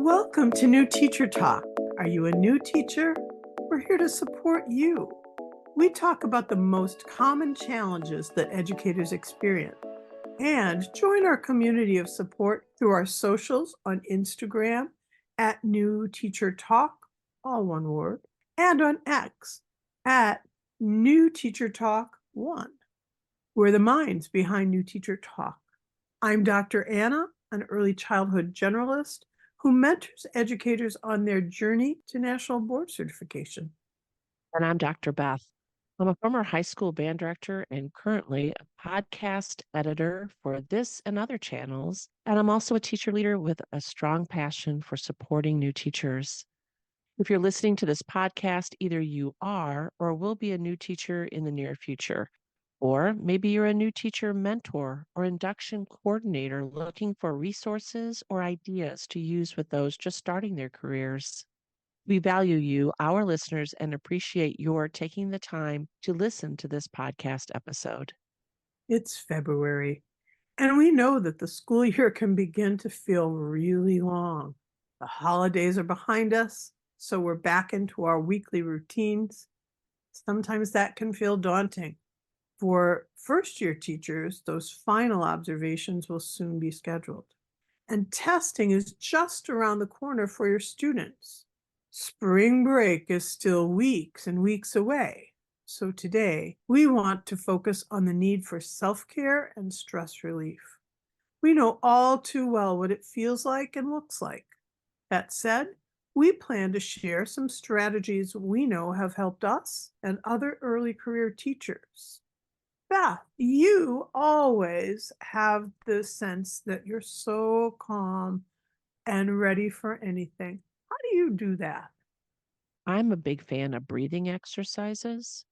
Welcome to New Teacher Talk. Are you a new teacher? We're here to support you. We talk about the most common challenges that educators experience. And join our community of support through our socials on Instagram at New Teacher Talk, all one word, and on X at New Teacher Talk 1. We're the minds behind New Teacher Talk. I'm Dr. Anna, an early childhood generalist who mentors educators on their journey to national board certification. And I'm Dr. Beth. I'm a former high school band director and currently a podcast editor for this and other channels. And I'm also a teacher leader with a strong passion for supporting new teachers. If you're listening to this podcast, either you are or will be a new teacher in the near future. Or maybe you're a new teacher mentor or induction coordinator looking for resources or ideas to use with those just starting their careers. We value you, our listeners, and appreciate your taking the time to listen to this podcast episode. It's February, and we know that the school year can begin to feel really long. The holidays are behind us, so we're back into our weekly routines. Sometimes that can feel daunting. For first-year teachers, those final observations will soon be scheduled. And testing is just around the corner for your students. Spring break is still weeks and weeks away. So today, we want to focus on the need for self-care and stress relief. We know all too well what it feels like and looks like. That said, we plan to share some strategies we know have helped us and other early career teachers. Beth, you always have the sense that you're so calm and ready for anything. How do you do that? I'm a big fan of breathing exercises.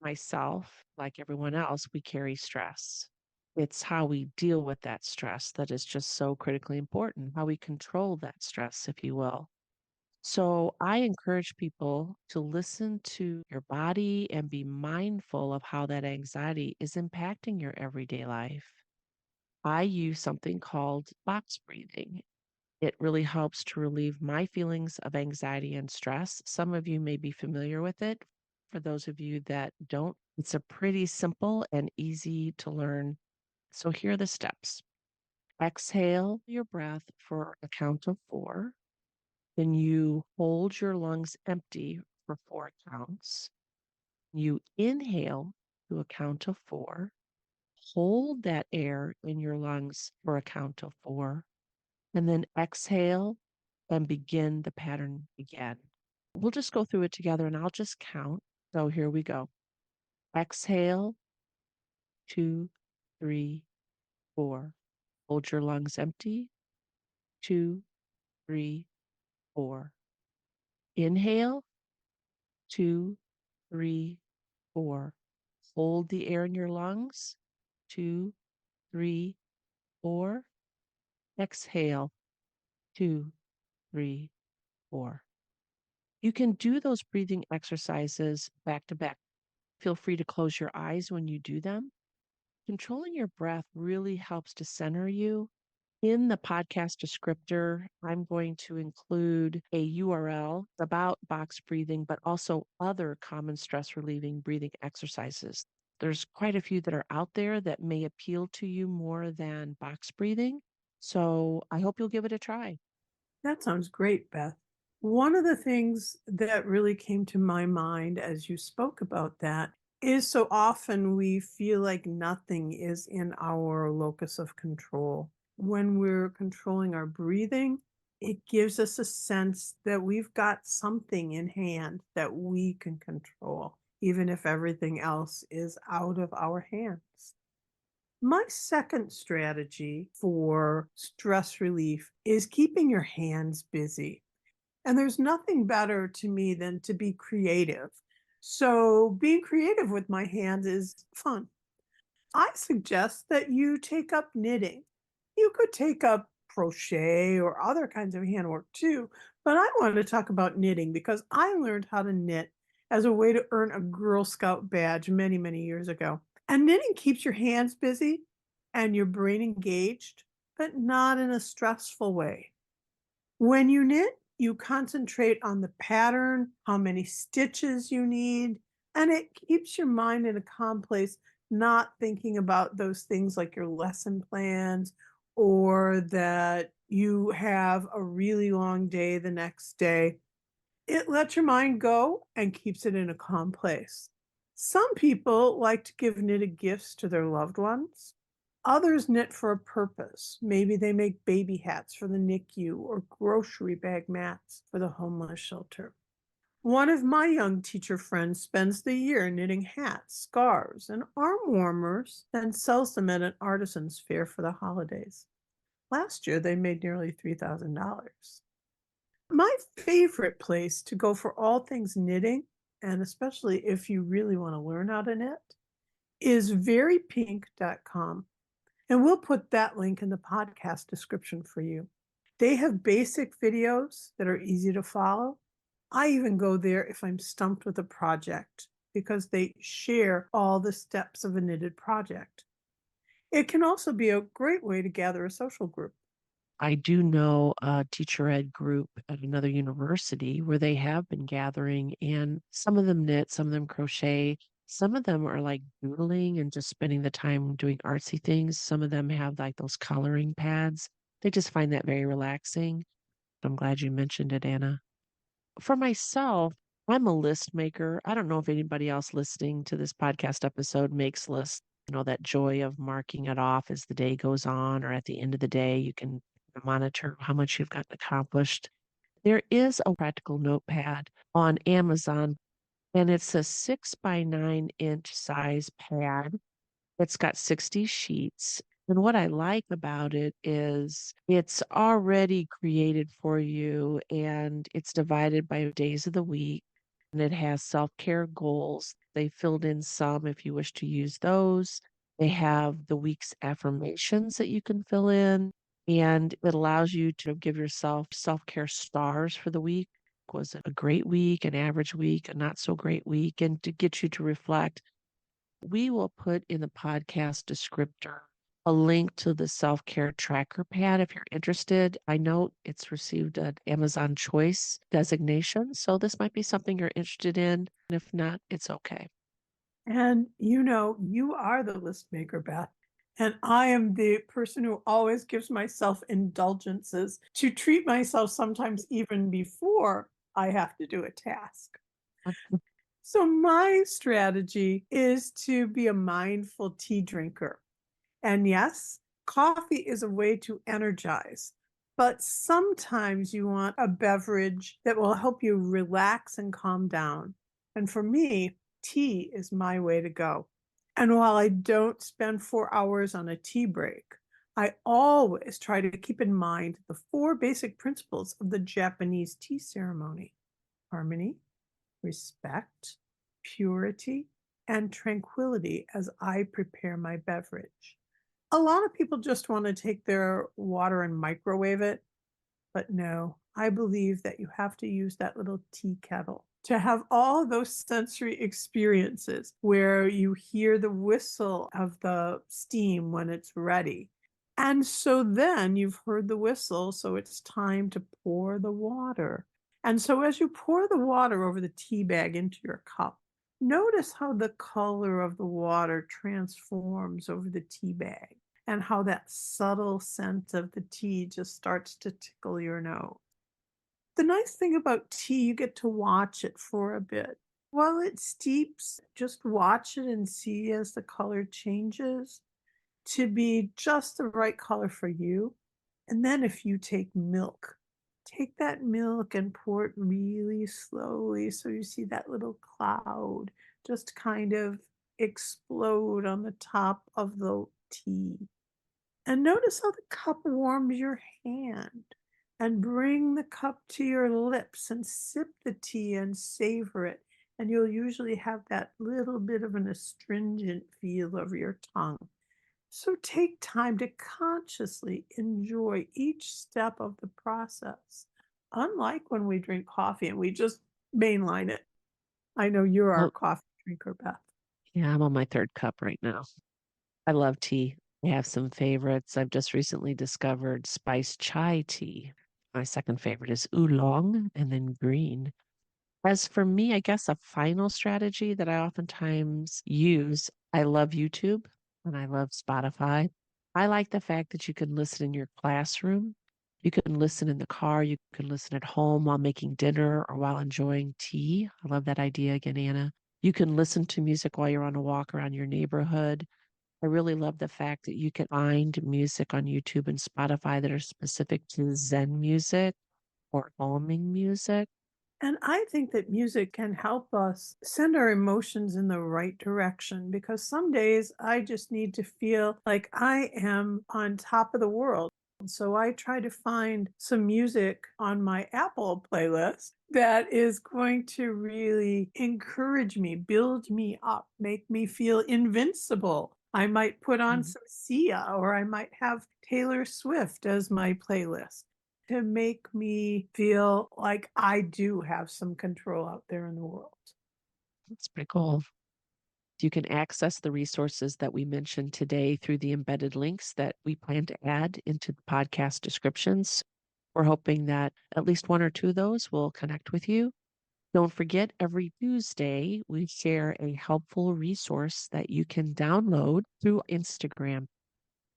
Myself, like everyone else, we carry stress. It's how we deal with that stress that is just so critically important, how we control that stress, if you will. So I encourage people to listen to your body and be mindful of how that anxiety is impacting your everyday life. I use something called box breathing. It really helps to relieve my feelings of anxiety and stress. Some of you may be familiar with it. For those of you that don't, it's a pretty simple and easy to learn. So here are the steps. Exhale your breath for a count of 4. Then you hold your lungs empty for 4 counts. You inhale to a count of 4. Hold that air in your lungs for a count of 4. And then exhale and begin the pattern again. We'll just go through it together and I'll just count. So here we go. Exhale, 2, 3, 4. Hold your lungs empty. 2, 3, 4. Inhale, 2, 3, 4. Hold the air in your lungs. 2, 3, 4. Exhale, 2, 3, 4. You can do those breathing exercises back to back. Feel free to close your eyes when you do them. Controlling your breath really helps to center you. In the podcast descriptor, I'm going to include a URL about box breathing, but also other common stress relieving breathing exercises. There's quite a few that are out there that may appeal to you more than box breathing. So I hope you'll give it a try. That sounds great, Beth. One of the things that really came to my mind as you spoke about that is so often we feel like nothing is in our locus of control. When we're controlling our breathing, it gives us a sense that we've got something in hand that we can control, even if everything else is out of our hands. My second strategy for stress relief is keeping your hands busy. And there's nothing better to me than to be creative. So, being creative with my hands is fun. I suggest that you take up knitting. You could take up crochet or other kinds of handwork too, but I wanted to talk about knitting because I learned how to knit as a way to earn a Girl Scout badge many, many years ago. And knitting keeps your hands busy and your brain engaged, but not in a stressful way. When you knit, you concentrate on the pattern, how many stitches you need, and it keeps your mind in a calm place, not thinking about those things like your lesson plans or that you have a really long day the next day. It lets your mind go and keeps it in a calm place. Some people like to give knitted gifts to their loved ones. Others knit for a purpose. Maybe they make baby hats for the NICU or grocery bag mats for the homeless shelter. One of my young teacher friends spends the year knitting hats, scarves, and arm warmers, then sells them at an artisan's fair for the holidays. Last year, they made nearly $3,000. My favorite place to go for all things knitting, and especially if you really want to learn how to knit, is verypink.com. And we'll put that link in the podcast description for you. They have basic videos that are easy to follow. I even go there if I'm stumped with a project because they share all the steps of a knitted project. It can also be a great way to gather a social group. I do know a teacher ed group at another university where they have been gathering, and some of them knit, some of them crochet, some of them are like doodling and just spending the time doing artsy things. Some of them have like those coloring pads. They just find that very relaxing. I'm glad you mentioned it, Anna. For myself, I'm a list maker. I don't know if anybody else listening to this podcast episode makes lists, that joy of marking it off as the day goes on, or at the end of the day, you can monitor how much you've gotten accomplished. There is a practical notepad on Amazon, and it's a 6 by 9 inch size pad. It's got 60 sheets. And what I like about it is it's already created for you and it's divided by days of the week and it has self care goals. They filled in some if you wish to use those. They have the week's affirmations that you can fill in and it allows you to give yourself self care stars for the week. Was it a great week, an average week, a not so great week? And to get you to reflect, we will put in the podcast descriptor a link to the self care tracker pad if you're interested. I know it's received an Amazon Choice designation, so this might be something you're interested in. And if not, it's okay. And you are the list maker, Beth. And I am the person who always gives myself indulgences to treat myself sometimes even before I have to do a task. So, my strategy is to be a mindful tea drinker. And yes, coffee is a way to energize, but sometimes you want a beverage that will help you relax and calm down. And for me, tea is my way to go. And while I don't spend 4 hours on a tea break, I always try to keep in mind the four basic principles of the Japanese tea ceremony: harmony, respect, purity, and tranquility as I prepare my beverage. A lot of people just want to take their water and microwave it, but no, I believe that you have to use that little tea kettle to have all those sensory experiences where you hear the whistle of the steam when it's ready. And so then you've heard the whistle, so it's time to pour the water. And so as you pour the water over the tea bag into your cup, notice how the color of the water transforms over the tea bag and how that subtle scent of the tea just starts to tickle your nose. The nice thing about tea, you get to watch it for a bit. While it steeps, just watch it and see as the color changes to be just the right color for you. And then if you take that milk and pour it really slowly so you see that little cloud just kind of explode on the top of the tea. And notice how the cup warms your hand. And bring the cup to your lips and sip the tea and savor it. And you'll usually have that little bit of an astringent feel over your tongue. So take time to consciously enjoy each step of the process. Unlike when we drink coffee and we just mainline it. I know you're our Well, coffee drinker, Beth. yeah, I'm on my third cup right now. I love tea. I have some favorites. I've just recently discovered spiced chai tea. My second favorite is oolong and then green. As for me, I guess a final strategy that I oftentimes use, I love YouTube and I love Spotify. I like the fact that you can listen in your classroom. You can listen in the car. You can listen at home while making dinner or while enjoying tea. I love that idea again, Anna. You can listen to music while you're on a walk around your neighborhood. I really love the fact that you can find music on YouTube and Spotify that are specific to Zen music or calming music. And I think that music can help us send our emotions in the right direction because some days I just need to feel like I am on top of the world. So I try to find some music on my Apple playlist that is going to really encourage me, build me up, make me feel invincible. I might put on Mhm. some Sia or I might have Taylor Swift as my playlist to make me feel like I do have some control out there in the world. That's pretty cool. You can access the resources that we mentioned today through the embedded links that we plan to add into the podcast descriptions. We're hoping that at least one or two of those will connect with you. Don't forget, every Tuesday, we share a helpful resource that you can download through Instagram.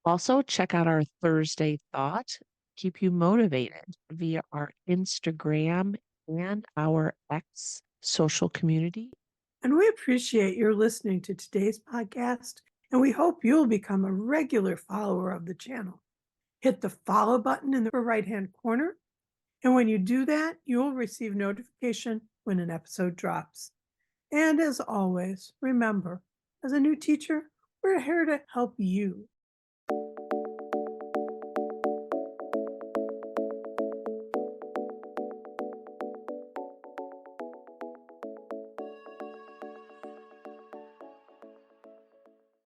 Also, check out our Thursday Thought, keep you motivated via our Instagram and our X social community. And we appreciate your listening to today's podcast, and we hope you'll become a regular follower of the channel. Hit the follow button in the right hand corner, and when you do that, you'll receive notification when an episode drops. And as always, remember, as a new teacher, we're here to help you